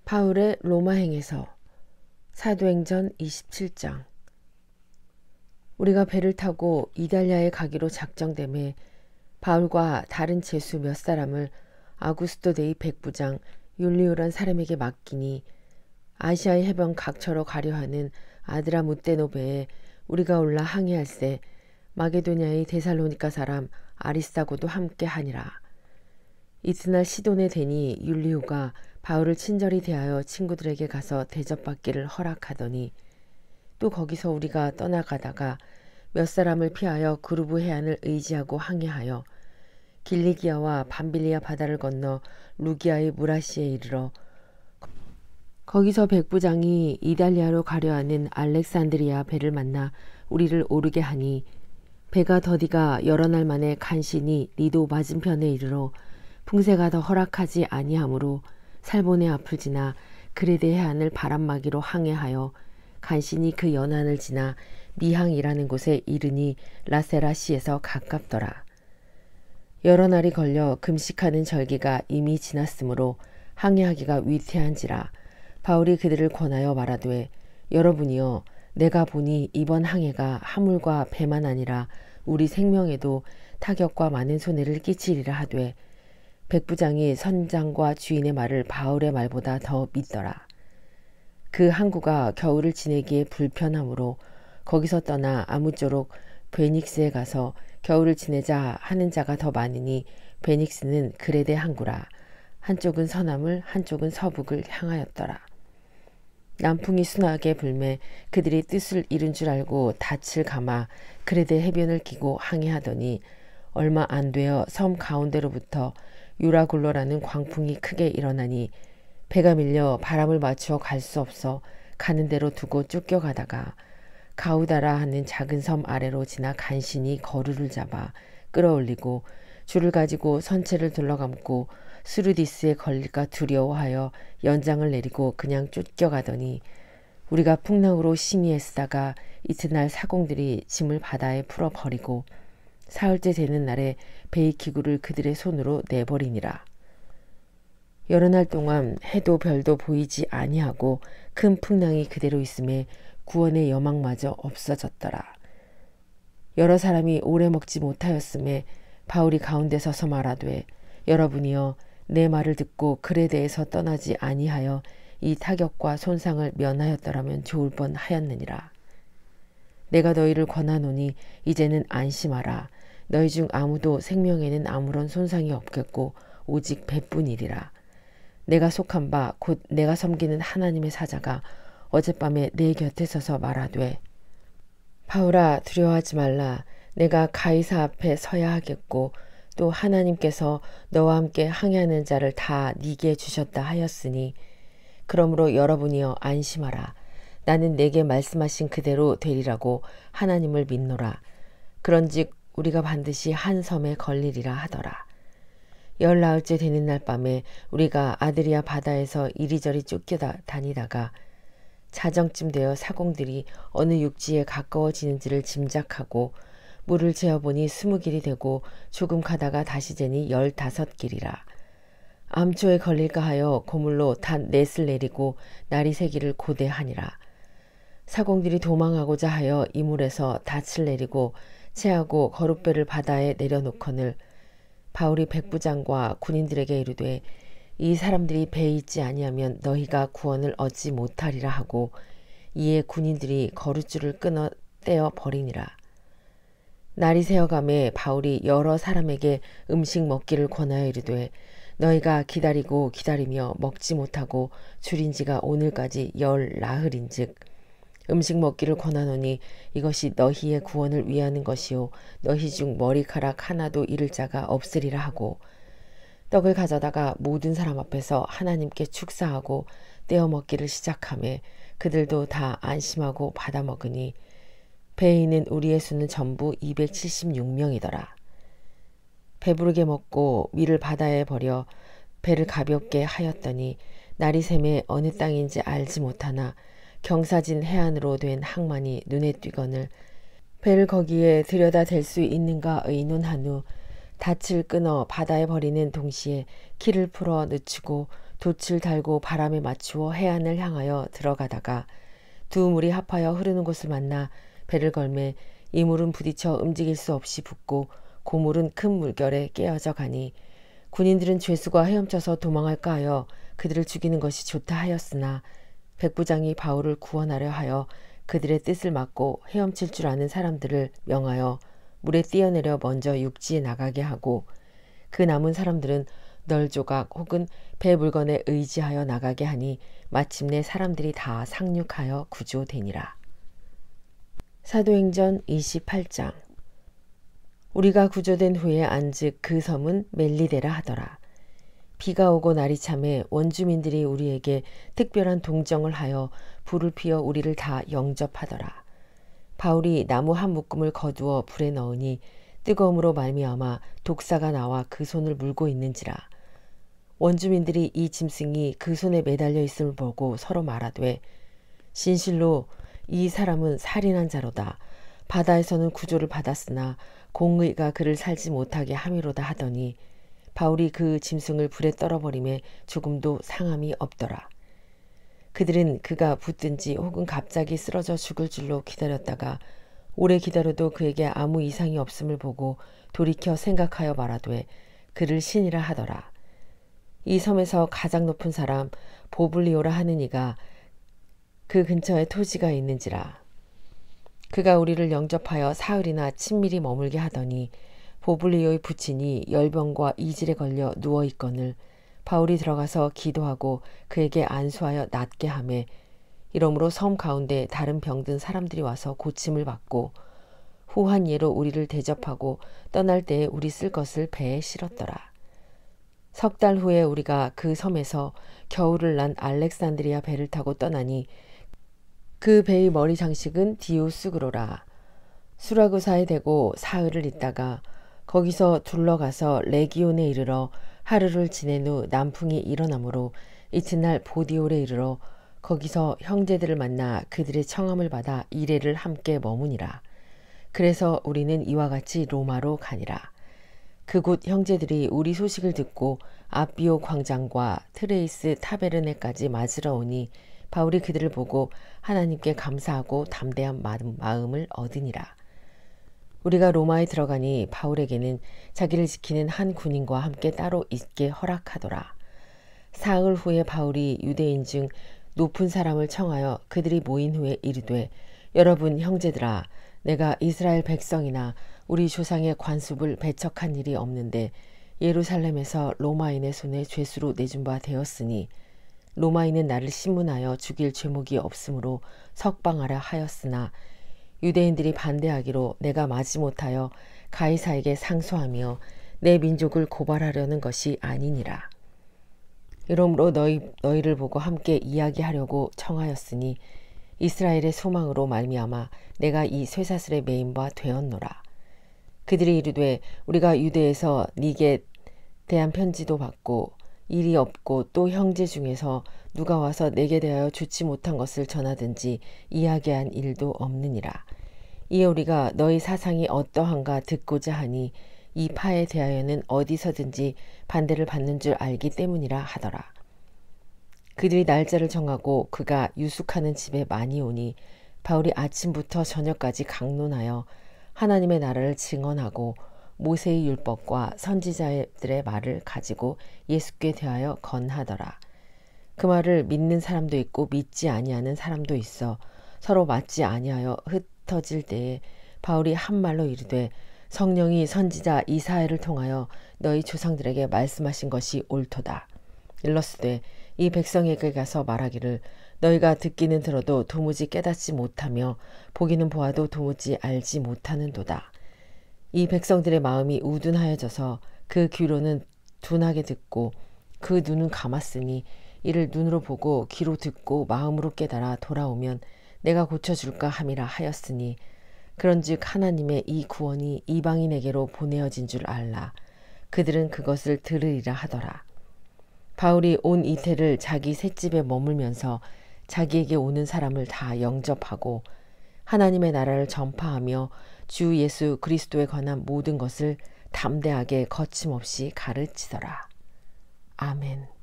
바울의 로마행에서 사도행전 27장. 우리가 배를 타고 이달리아에 가기로 작정됨에 바울과 다른 제수 몇 사람을 아구스도 데이 백부장 율리오란 사람에게 맡기니 아시아의 해변 각처로 가려 하는 아드라무떼노베에 우리가 올라 항해할세 마게도냐의 데살로니가 사람 아리스다고도 함께 하니라. 이튿날 시돈에 대니 율리오가 바울을 친절히 대하여 친구들에게 가서 대접받기를 허락하더니 또 거기서 우리가 떠나가다가 몇 사람을 피하여 그루브 해안을 의지하고 항해하여 길리기아와 밤빌리아 바다를 건너 루기아의 무라시에 이르러 거기서 백부장이 이달리아로 가려 하는 알렉산드리아 배를 만나 우리를 오르게 하니 배가 더디가 여러 날 만에 간신히 리도 맞은편에 이르러 풍세가 더 허락하지 아니하므로 살본의 앞을 지나 그레데 해안을 바람막이로 항해하여 간신히 그 연안을 지나 미항이라는 곳에 이르니 라세라시에서 가깝더라. 여러 날이 걸려 금식하는 절기가 이미 지났으므로 항해하기가 위태한지라 바울이 그들을 권하여 말하되 여러분이여 내가 보니 이번 항해가 화물과 배만 아니라 우리 생명에도 타격과 많은 손해를 끼치리라 하되 백부장이 선장과 주인의 말을 바울의 말보다 더 믿더라. 그 항구가 겨울을 지내기에 불편하므로 거기서 떠나 아무쪼록 베닉스에 가서 겨울을 지내자 하는 자가 더 많으니 베닉스는 그레데 항구라. 한쪽은 서남을 한쪽은 서북을 향하였더라. 남풍이 순하게 불매 그들이 뜻을 이룬 줄 알고 닻을 감아 그레데 해변을 끼고 항해하더니 얼마 안 되어 섬 가운데로부터 유라굴로라는 광풍이 크게 일어나니 배가 밀려 바람을 맞추어 갈 수 없어 가는 대로 두고 쫓겨가다가 가우다라 하는 작은 섬 아래로 지나 간신히 거루를 잡아 끌어올리고 줄을 가지고 선체를 둘러감고 수르디스에 걸릴까 두려워하여 연장을 내리고 그냥 쫓겨가더니 우리가 풍랑으로 심히 애쓰다가 이튿날 사공들이 짐을 바다에 풀어버리고 사흘째 되는 날에 베이 기구를 그들의 손으로 내버리니라. 여러 날 동안 해도 별도 보이지 아니하고 큰 풍랑이 그대로 있음에 구원의 여망마저 없어졌더라. 여러 사람이 오래 먹지 못하였음에 바울이 가운데 서서 말하되 여러분이여 내 말을 듣고 그레데에서 떠나지 아니하여 이 타격과 손상을 면하였더라면 좋을 뻔하였느니라. 내가 너희를 권하노니 이제는 안심하라. 너희 중 아무도 생명에는 아무런 손상이 없겠고 오직 배뿐이리라. 내가 속한 바 곧 내가 섬기는 하나님의 사자가 어젯밤에 내 곁에 서서 말하되 바울아 두려워하지 말라. 내가 가이사 앞에 서야 하겠고 또 하나님께서 너와 함께 항해하는 자를 다 네게 주셨다 하였으니 그러므로 여러분이여 안심하라. 나는 내게 말씀하신 그대로 되리라고 하나님을 믿노라. 그런즉 우리가 반드시 한 섬에 걸리리라 하더라. 열나흘째 되는 날 밤에 우리가 아드리아 바다에서 이리저리 쫓겨다니다가 자정쯤 되어 사공들이 어느 육지에 가까워지는지를 짐작하고 물을 재어보니 20길이 되고 조금 가다가 다시 재니 15길이라. 암초에 걸릴까 하여 고물로 닷넷을 내리고 날이 새기를 고대하니라. 사공들이 도망하고자 하여 이물에서 닻을 내리고 채하고 거룻배를 바다에 내려놓거늘 바울이 백부장과 군인들에게 이르되 이 사람들이 배에 있지 아니하면 너희가 구원을 얻지 못하리라 하고 이에 군인들이 거룻줄을 끊어 떼어 버리니라. 날이 새어가매 바울이 여러 사람에게 음식 먹기를 권하여 이르되 너희가 기다리고 기다리며 먹지 못하고 줄인 지가 오늘까지 10나흘인즉 음식 먹기를 권하노니 이것이 너희의 구원을 위하는 것이요 너희 중 머리카락 하나도 잃을 자가 없으리라 하고 떡을 가져다가 모든 사람 앞에서 하나님께 축사하고 떼어 먹기를 시작하매 그들도 다 안심하고 받아 먹으니 배에 있는 우리의 수는 전부 276명이더라. 배부르게 먹고 밀을 바다에 버려 배를 가볍게 하였더니 날이 새매 어느 땅인지 알지 못하나 경사진 해안으로 된 항만이 눈에 띄거늘 배를 거기에 들여다 댈 수 있는가 의논한 후 닻을 끊어 바다에 버리는 동시에 키를 풀어 늦추고 돛을 달고 바람에 맞추어 해안을 향하여 들어가다가 두 물이 합하여 흐르는 곳을 만나 배를 걸매 이 물은 부딪혀 움직일 수 없이 붓고 고물은 큰 물결에 깨어져 가니 군인들은 죄수가 헤엄쳐서 도망할까 하여 그들을 죽이는 것이 좋다 하였으나 백부장이 바울을 구원하려 하여 그들의 뜻을 막고 헤엄칠 줄 아는 사람들을 명하여 물에 뛰어내려 먼저 육지에 나가게 하고 그 남은 사람들은 널조각 혹은 배 물건에 의지하여 나가게 하니 마침내 사람들이 다 상륙하여 구조되니라. 사도행전 28장. 우리가 구조된 후에 안즉 그 섬은 멜리데라 하더라. 비가 오고 날이 참에 원주민들이 우리에게 특별한 동정을 하여 불을 피워 우리를 다 영접하더라. 바울이 나무 한 묶음을 거두어 불에 넣으니 뜨거움으로 말미암아 독사가 나와 그 손을 물고 있는지라. 원주민들이 이 짐승이 그 손에 매달려 있음을 보고 서로 말하되 진실로 이 사람은 살인한 자로다. 바다에서는 구조를 받았으나 공의가 그를 살지 못하게 함이로다 하더니 바울이 그 짐승을 불에 떨어버림에 조금도 상함이 없더라. 그들은 그가 붙든지 혹은 갑자기 쓰러져 죽을 줄로 기다렸다가 오래 기다려도 그에게 아무 이상이 없음을 보고 돌이켜 생각하여 말하되 그를 신이라 하더라. 이 섬에서 가장 높은 사람 보블리오라 하는 이가 그 근처에 토지가 있는지라. 그가 우리를 영접하여 사흘이나 친밀히 머물게 하더니 보블리오의 부친이 열병과 이질에 걸려 누워있거늘 바울이 들어가서 기도하고 그에게 안수하여 낫게 하매 이러므로 섬 가운데 다른 병든 사람들이 와서 고침을 받고 후한 예로 우리를 대접하고 떠날 때에 우리 쓸 것을 배에 실었더라. 석 달 후에 우리가 그 섬에서 겨울을 난 알렉산드리아 배를 타고 떠나니 그 배의 머리 장식은 디오스그로라. 수라구사에 대고 사흘을 있다가 거기서 둘러가서 레기온에 이르러 하루를 지낸 후 남풍이 일어나므로 이튿날 보디올에 이르러 거기서 형제들을 만나 그들의 청함을 받아 이레를 함께 머무니라. 그래서 우리는 이와 같이 로마로 가니라. 그곳 형제들이 우리 소식을 듣고 아비오 광장과 트레이스 타베르네까지 맞으러 오니 바울이 그들을 보고 하나님께 감사하고 담대한 마음을 얻으니라. 우리가 로마에 들어가니 바울에게는 자기를 지키는 한 군인과 함께 따로 있게 허락하더라. 사흘 후에 바울이 유대인 중 높은 사람을 청하여 그들이 모인 후에 이르되 여러분 형제들아 내가 이스라엘 백성이나 우리 조상의 관습을 배척한 일이 없는데 예루살렘에서 로마인의 손에 죄수로 내준 바 되었으니 로마인은 나를 신문하여 죽일 죄목이 없으므로 석방하라 하였으나 유대인들이 반대하기로 내가 마지못하여 가이사에게 상소하며 내 민족을 고발하려는 것이 아니니라. 이러므로 너희를 보고 함께 이야기하려고 청하였으니 이스라엘의 소망으로 말미암아 내가 이 쇠사슬에 매인 바 되었노라. 그들이 이르되 우리가 유대에서 네게 대한 편지도 받고 일이 없고 또 형제 중에서 누가 와서 내게 대하여 좋지 못한 것을 전하든지 이야기한 일도 없느니라. 이에 우리가 너희 사상이 어떠한가 듣고자 하니 이 파에 대하여는 어디서든지 반대를 받는 줄 알기 때문이라 하더라. 그들이 날짜를 정하고 그가 유숙하는 집에 많이 오니 바울이 아침부터 저녁까지 강론하여 하나님의 나라를 증언하고 모세의 율법과 선지자들의 말을 가지고 예수께 대하여 건하더라. 그 말을 믿는 사람도 있고 믿지 아니하는 사람도 있어 서로 맞지 아니하여 흩어질 때에 바울이 한 말로 이르되 성령이 선지자 이사야를 통하여 너희 조상들에게 말씀하신 것이 옳도다. 일러스되 이 백성에게 가서 말하기를 너희가 듣기는 들어도 도무지 깨닫지 못하며 보기는 보아도 도무지 알지 못하는도다. 이 백성들의 마음이 우둔하여져서 그 귀로는 둔하게 듣고 그 눈은 감았으니 이를 눈으로 보고 귀로 듣고 마음으로 깨달아 돌아오면 내가 고쳐줄까 함이라 하였으니 그런즉 하나님의 이 구원이 이방인에게로 보내어진 줄 알라. 그들은 그것을 들으리라 하더라. 바울이 온 이태를 자기 셋집에 머물면서 자기에게 오는 사람을 다 영접하고 하나님의 나라를 전파하며 주 예수 그리스도에 관한 모든 것을 담대하게 거침없이 가르치더라. 아멘.